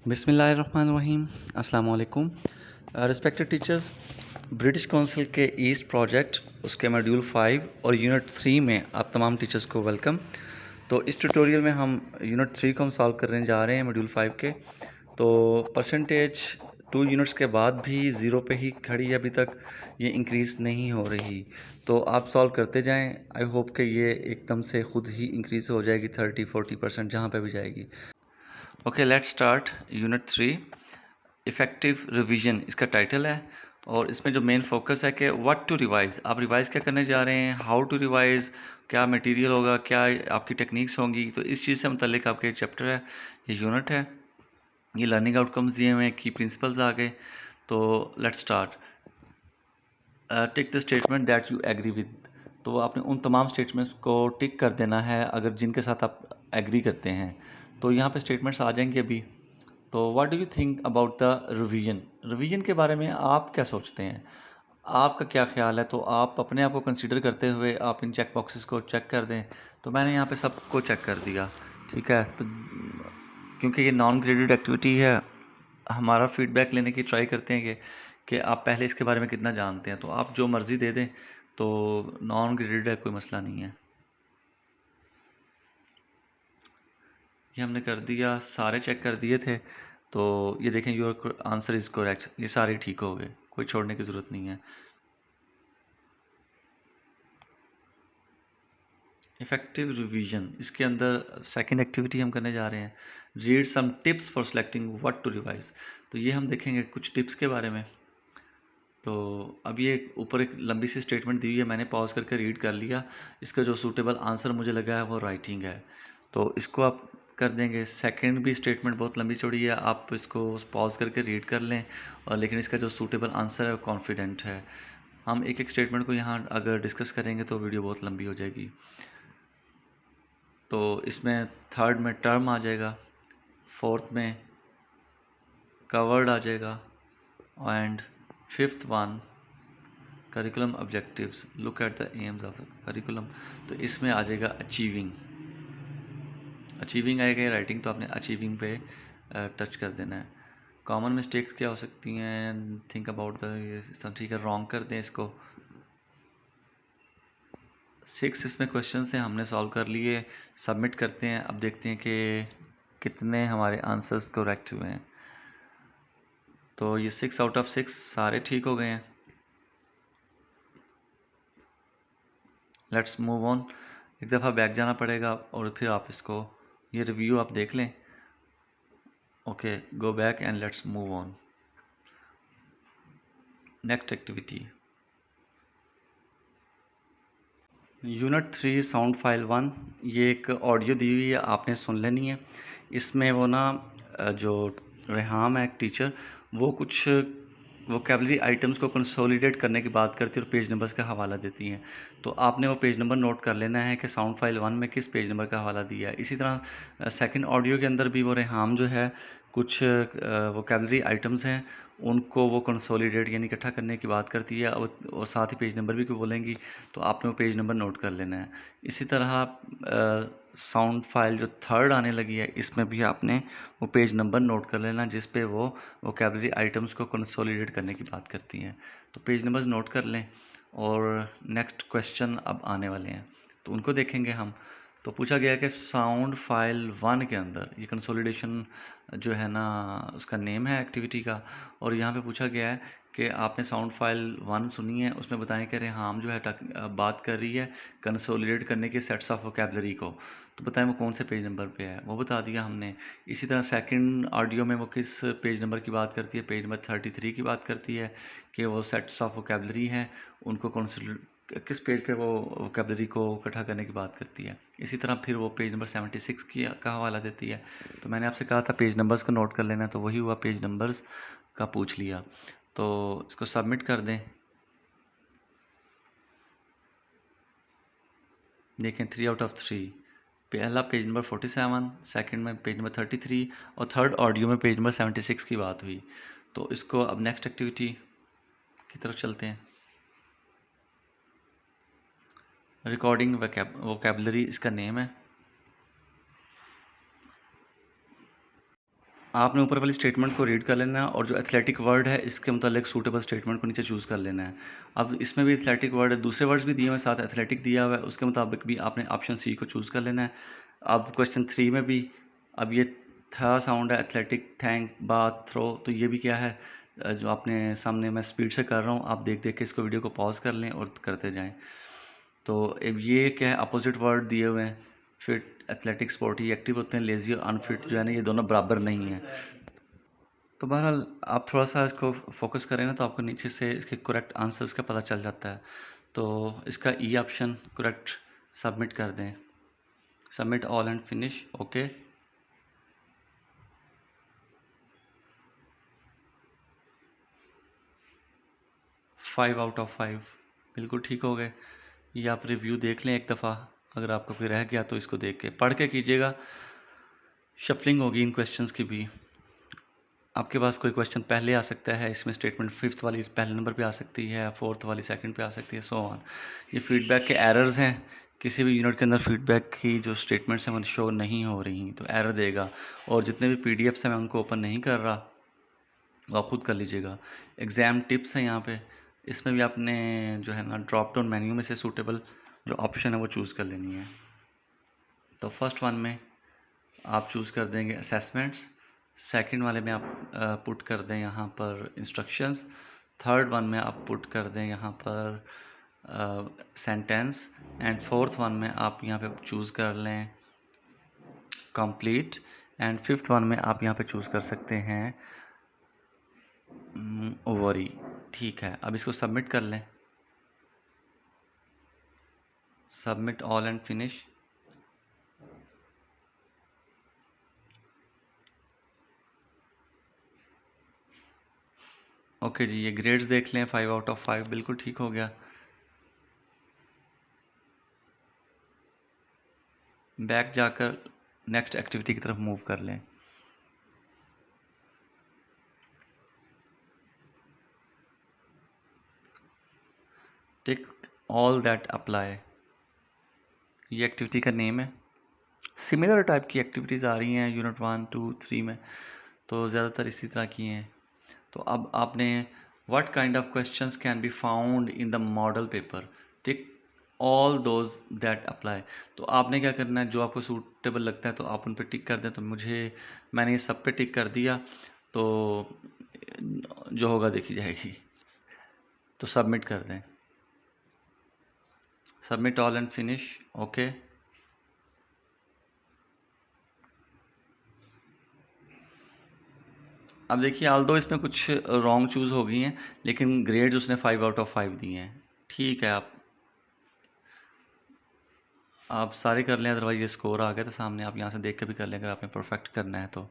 बिस्मिल्लाहिर्रहमानिर्रहीम अस्सलाम वालेकुम। रिस्पेक्टेड टीचर्स, ब्रिटिश काउंसिल के ईस्ट प्रोजेक्ट उसके मॉड्यूल 5 और यूनिट 3 में आप तमाम टीचर्स को वेलकम। तो इस ट्यूटोरियल में हम यूनिट 3 को हम सॉल्व करने जा रहे हैं मॉड्यूल 5 के। तो परसेंटेज 2 यूनिट्स के बाद भी ज़ीरो पे ही खड़ी है, अभी तक ये इंक्रीज़ नहीं हो रही। तो आप सॉल्व करते जाएं, आई होप कि ये एकदम से ख़ुद ही इंक्रीज़ हो जाएगी 30-40% जहाँ पे भी जाएगी। Okay, let's start unit 3 effective revision इसका टाइटल है। और इसमें जो मेन फोकस है कि व्हाट टू रिवाइज़, आप रिवाइज़ क्या करने जा रहे हैं, हाउ टू रिवाइज़, क्या मटेरियल होगा, क्या आपकी टेक्निक्स होंगी। तो इस चीज़ से मुतल्लिक आपके चैप्टर है, ये यूनिट है, ये लर्निंग आउटकम्स दिए हुए हैं, की प्रिंसिपल्स आ गए। तो let's start. Tick the statement that you agree with. तो आपने उन तमाम स्टेटमेंट्स को टिक कर देना है अगर जिनके साथ आप एग्री करते हैं। तो यहाँ पे स्टेटमेंट्स आ जाएंगे अभी। तो what do you think about the revision, revision के बारे में आप क्या सोचते हैं, आपका क्या ख्याल है। तो आप अपने आप को कंसीडर करते हुए आप इन चेक बॉक्सेस को चेक कर दें। तो मैंने यहाँ पे सबको चेक कर दिया, ठीक है। तो क्योंकि ये नॉन ग्रेडेड एक्टिविटी है, हमारा फीडबैक लेने की ट्राई करते हैं कि आप पहले इसके बारे में कितना जानते हैं। तो आप जो मर्ज़ी दे दें, तो नॉन ग्रेडेड है, कोई मसला नहीं है। ये हमने कर दिया, सारे चेक कर दिए थे। तो ये देखें, योर आंसर इज़ करेक्ट, ये सारे ठीक हो गए, कोई छोड़ने की ज़रूरत नहीं है। इफ़ेक्टिव रिवीजन, इसके अंदर सेकंड एक्टिविटी हम करने जा रहे हैं, read some tips for selecting what to revise. तो ये हम देखेंगे कुछ टिप्स के बारे में। तो अब ये ऊपर एक लंबी सी स्टेटमेंट दी हुई है, मैंने पॉज करके रीड कर लिया। इसका जो सूटेबल आंसर मुझे लगा है वो राइटिंग है, तो इसको आप कर देंगे। सेकंड भी स्टेटमेंट बहुत लंबी चौड़ी है, आप इसको पॉज करके रीड कर लें। और लेकिन इसका जो सूटेबल आंसर है वो कॉन्फिडेंट है। हम एक एक स्टेटमेंट को यहाँ अगर डिस्कस करेंगे तो वीडियो बहुत लंबी हो जाएगी। तो इसमें थर्ड में टर्म आ जाएगा, फोर्थ में कवर्ड आ जाएगा, and fifth one curriculum objectives, look at the AIIMS of the curriculum. तो इसमें आ जाएगा अचीविंग, अचीविंग आएगा राइटिंग, तो आपने अचीविंग पे टच कर देना है। कॉमन मिस्टेक्स क्या हो सकती हैं, थिंक अबाउट द, ठीक है, रॉन्ग कर दें इसको। 6 इसमें क्वेश्चन से हमने सॉल्व कर लिए, सबमिट करते हैं। अब देखते हैं कि कितने हमारे आंसर्स करेक्ट हुए हैं। तो ये 6 आउट ऑफ 6 सारे ठीक हो गए हैं। Let's move on. एक दफ़ा बैक जाना पड़ेगा और फिर आप इसको, ये रिव्यू आप देख लें। Okay, go back and let's move on. Next activity, unit 3 sound file 1। ये एक ऑडियो दी हुई है, आपने सुन लेनी है। इसमें वो ना जो रेहाम है एक टीचर, वो कुछ वोकेबलरी आइटम्स को कंसोलिडेट करने की बात करती है और पेज नंबर्स का हवाला देती हैं। तो आपने वो पेज नंबर नोट कर लेना है कि साउंड फाइल 1 में किस पेज नंबर का हवाला दिया है। इसी तरह सेकंड ऑडियो के अंदर भी वो रेहाम जो है कुछ वोकेबलरी आइटम्स हैं, उनको वो कंसोलिडेट यानी इकट्ठा करने की बात करती है, और साथ ही पेज नंबर भी क्यों बोलेंगी। तो आपने वो पेज नंबर नोट कर लेना है। इसी तरह साउंड फाइल जो थर्ड आने लगी है, इसमें भी आपने वो पेज नंबर नोट कर लेना जिस पे वो वोकेबलरी आइटम्स को कंसोलिडेट करने की बात करती हैं। तो पेज नंबर्स नोट कर लें। और नेक्स्ट क्वेश्चन अब आने वाले हैं, तो उनको देखेंगे हम। तो पूछा गया है कि साउंड फाइल 1 के अंदर ये कंसोलिडेशन जो है ना, उसका नेम है एक्टिविटी का। और यहाँ पे पूछा गया है कि आपने साउंड फाइल 1 सुनी है, उसमें बताएं कि रेहाम जो है बात कर रही है कंसोलिडेट करने के सेट्स ऑफ वोकेबलरी को। तो बताएं वो कौन से पेज नंबर पे है, वो बता दिया हमने। इसी तरह सेकंड ऑडियो में वो किस पेज नंबर की बात करती है, पेज नंबर 33 की बात करती है कि वो सेट्स ऑफ वोकेबलरी हैं, उनको किस पेज पे वो वोकेबलरी को इकट्ठा करने की बात करती है। इसी तरह फिर वो पेज नंबर 76 की का हवाला देती है। तो मैंने आपसे कहा था पेज नंबर्स को नोट कर लेना, तो वही हुआ, पेज नंबर्स का पूछ लिया। तो इसको सबमिट कर दें। देखें 3 आउट ऑफ 3। पहला पेज नंबर 47, सेकंड में पेज नंबर 33 और थर्ड ऑडियो में पेज नंबर 76 की बात हुई। तो इसको अब नेक्स्ट एक्टिविटी की तरफ चलते हैं। रिकॉर्डिंग वोकेबलरी इसका नेम है। आपने ऊपर वाली स्टेटमेंट को रीड कर लेना है और जो एथलेटिक वर्ड है इसके मुतालिक सूटेबल स्टेटमेंट को नीचे चूज़ कर लेना है। अब इसमें भी एथलेटिक वर्ड है, दूसरे वर्ड्स भी दिए हुए हैं, साथ एथलेटिक दिया हुआ है, उसके मुताबिक भी आपने ऑप्शन सी को चूज़ कर लेना है। अब क्वेश्चन 3 में भी अब ये था साउंड है एथलेटिक, थैंक, बाथ, थ्रो, तो ये भी क्या है जो आपने सामने मैं स्पीड से कर रहा हूँ, आप देख देख के इसको वीडियो को पॉज कर लें और करते जाएँ। तो अब ये क्या है अपोजिट वर्ड दिए हुए हैं, फिट, एथलेटिक, स्पोर्टी, एक्टिव होते हैं, लेज़ी और अनफिट जो है ना ये दोनों बराबर नहीं हैं। तो बहरहाल आप थोड़ा-सा इसको फ़ोकस करें ना तो आपको नीचे से इसके करेक्ट आंसर्स का पता चल जाता है। तो इसका ई ऑप्शन करेक्ट सबमिट कर दें। Submit all and finish, okay. 5 out of 5 बिल्कुल ठीक हो गए। ये आप रिव्यू देख लें एक दफ़ा, अगर आपका कोई रह गया तो इसको देख के पढ़ के कीजिएगा। शफलिंग होगी इन क्वेश्चंस की भी। आपके पास कोई क्वेश्चन पहले आ सकता है, इसमें स्टेटमेंट 5th वाली पहले नंबर पे आ सकती है, 4th वाली सेकंड पे आ सकती है, सो ऑन। ये फीडबैक के एरर्स हैं, किसी भी यूनिट के अंदर फीडबैक की जो स्टेटमेंट्स हैं वो शो नहीं हो रही तो एरर देगा। और जितने भी पीडीएफ्स हैं मैं उनको ओपन नहीं कर रहा, आप खुद कर लीजिएगा। एग्ज़ाम टिप्स हैं यहाँ पे, इसमें भी आपने जो है ना ड्रॉप डाउन मेन्यू में से सूटेबल जो ऑप्शन है वो चूज़ कर लेनी है। तो फर्स्ट वन में आप चूज़ कर देंगे असेसमेंट्स, सेकंड वाले में आप पुट कर दें यहाँ पर इंस्ट्रक्शंस, थर्ड वन में आप पुट कर दें यहाँ पर सेंटेंस, एंड फोर्थ वन में आप यहाँ पे चूज़ कर लें कंप्लीट, एंड फिफ्थ वन में आप यहाँ पे चूज़ कर सकते हैं वरी। ठीक है, अब इसको सबमिट कर लें। Submit all and finish. Okay जी, ये ग्रेड्स देख लें, 5 आउट ऑफ 5 बिल्कुल ठीक हो गया। बैक जाकर नेक्स्ट एक्टिविटी की तरफ मूव कर लें। टिक ऑल दैट अप्लाई, ये एक्टिविटी का नेम है। सिमिलर टाइप की एक्टिविटीज़ आ रही हैं यूनिट 1, 2, 3 में, तो ज़्यादातर इसी तरह की हैं। तो अब आपने what kind of questions can be found in the model paper, tick all those that apply. तो आपने क्या करना है, जो आपको सूटेबल लगता है तो आप उन पर टिक कर दें। तो मैंने ये सब पे टिक कर दिया, तो जो होगा देखी जाएगी। तो सबमिट कर दें। Submit all and finish, okay. अब देखिए ऑल्दो इसमें कुछ रॉन्ग चूज़ हो गई हैं, लेकिन ग्रेड्स उसने 5 आउट ऑफ 5 दिए हैं। ठीक है, आप सारे कर लें, अदरवाइज़ ये स्कोर आ गया था सामने, आप यहाँ से देख के भी कर लें अगर आपने परफेक्ट करना है तो।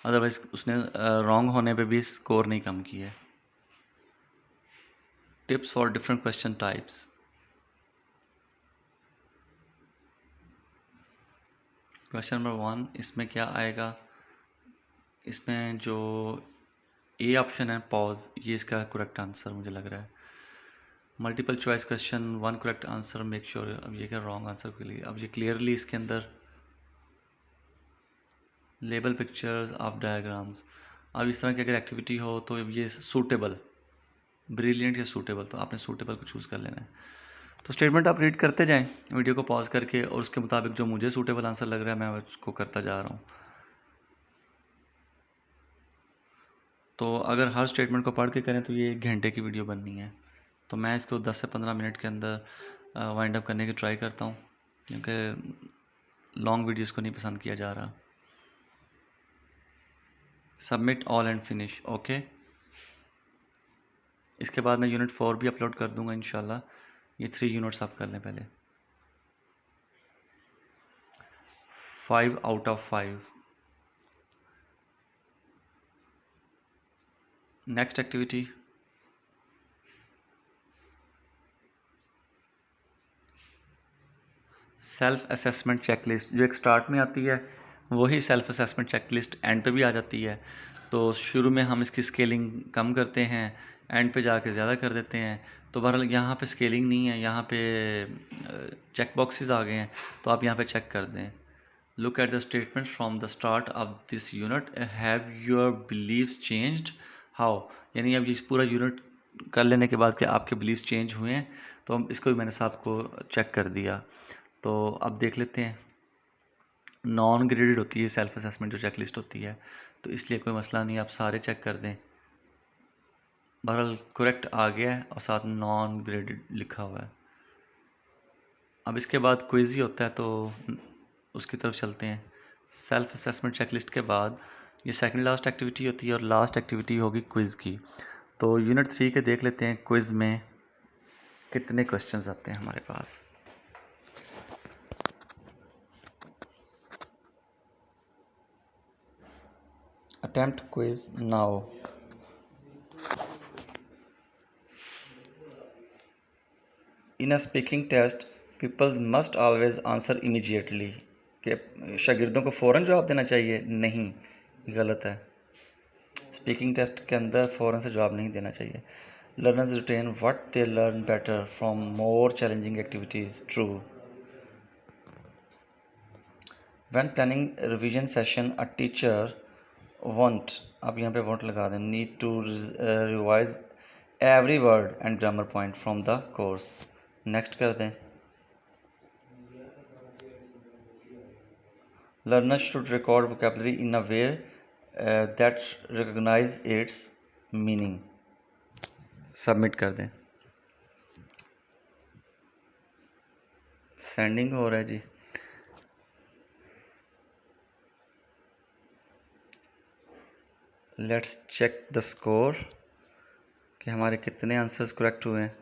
अदरवाइज़ उसने रॉन्ग होने पे भी स्कोर नहीं कम किया है। Tips for different question types. Question number 1 इसमें क्या आएगा, इसमें जो ए ऑप्शन है पॉज, ये इसका करेक्ट आंसर मुझे लग रहा है। Multiple choice question 1 correct answer, make sure. अब ये क्या रॉन्ग आंसर के लिए, अब ये क्लियरली इसके अंदर लेबल पिक्चर्स ऑफ डायग्राम्स। अब इस तरह की अगर एक्टिविटी हो तो ये सूटेबल, ब्रिलियंट या सूटेबल, तो आपने सूटेबल को चूज़ कर लेना है। तो स्टेटमेंट आप रीड करते जाएं वीडियो को पॉज करके, और उसके मुताबिक जो मुझे सूटेबल आंसर लग रहा है मैं उसको करता जा रहा हूँ। तो अगर हर स्टेटमेंट को पढ़ के करें तो ये 1 घंटे की वीडियो बननी है। तो मैं इसको 10 से 15 मिनट के अंदर वाइंड अप करने की ट्राई करता हूँ, क्योंकि लॉन्ग वीडियोज़ को नहीं पसंद किया जा रहा। Submit all and finish, okay. इसके बाद मैं यूनिट 4 भी अपलोड कर दूंगा इंशाल्लाह। ये 3 यूनिट्स आप कर लें पहले। 5 out of 5। Next activity, self assessment checklist. जो एक स्टार्ट में आती है वही सेल्फ असेसमेंट चेकलिस्ट एंड पे भी आ जाती है। तो शुरू में हम इसकी स्केलिंग कम करते हैं, एंड पे जाके ज़्यादा कर देते हैं। तो बहरहाल यहाँ पे स्केलिंग नहीं है, यहाँ पे चेक बॉक्सेस आ गए हैं, तो आप यहाँ पे चेक कर दें। Look at the statement from the start of this unit, have your beliefs changed, how, यानी अब ये पूरा यूनिट कर लेने के बाद क्या आपके बिलीव्स चेंज हुए हैं, तो हम इसको भी मैंने साहब को चेक कर दिया। तो अब देख लेते हैं, नॉन ग्रेडेड होती है सेल्फ असेसमेंट जो चेकलिस्ट होती है, तो इसलिए कोई मसला नहीं, आप सारे चेक कर दें। बहरहाल करेक्ट आ गया है और साथ नॉन ग्रेडेड लिखा हुआ है। अब इसके बाद क्विज़ ही होता है, तो उसकी तरफ चलते हैं। सेल्फ असेसमेंट चेकलिस्ट के बाद ये सेकंड लास्ट एक्टिविटी होती है और लास्ट एक्टिविटी होगी क्विज़ की। तो यूनिट 3 के देख लेते हैं क्विज़ में कितने क्वेश्चंस आते हैं हमारे पास। Attempt quiz now. In a speaking test people must always answer immediately, कि शागिर्दों को फ़ौरन जवाब देना चाहिए, नहीं, गलत है। स्पीकिंग टेस्ट के अंदर फ़ौरन से जवाब नहीं देना चाहिए। Learners retain what they learn better from more challenging activities, true. When planning revision session a teacher won't, आप यहाँ पे वॉन्ट लगा दें, need to revise every word and grammar point from the course, next कर दें। Learners should record vocabulary in a way that recognize its meaning, submit कर दें। Sending हो रहा है जी। लेट्स चेक द स्कोर कि हमारे कितने आंसर्स करेक्ट हुए हैं।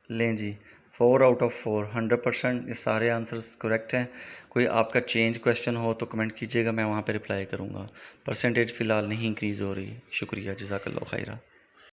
लें जी, 4 आउट ऑफ 4, 100% ये सारे आंसर्स करेक्ट हैं। कोई आपका चेंज क्वेश्चन हो तो कमेंट कीजिएगा, मैं वहाँ पे रिप्लाई करूँगा। परसेंटेज फ़िलहाल नहीं इंक्रीज़ हो रही। शुक्रिया, जज़ाकल्लाह खैरा।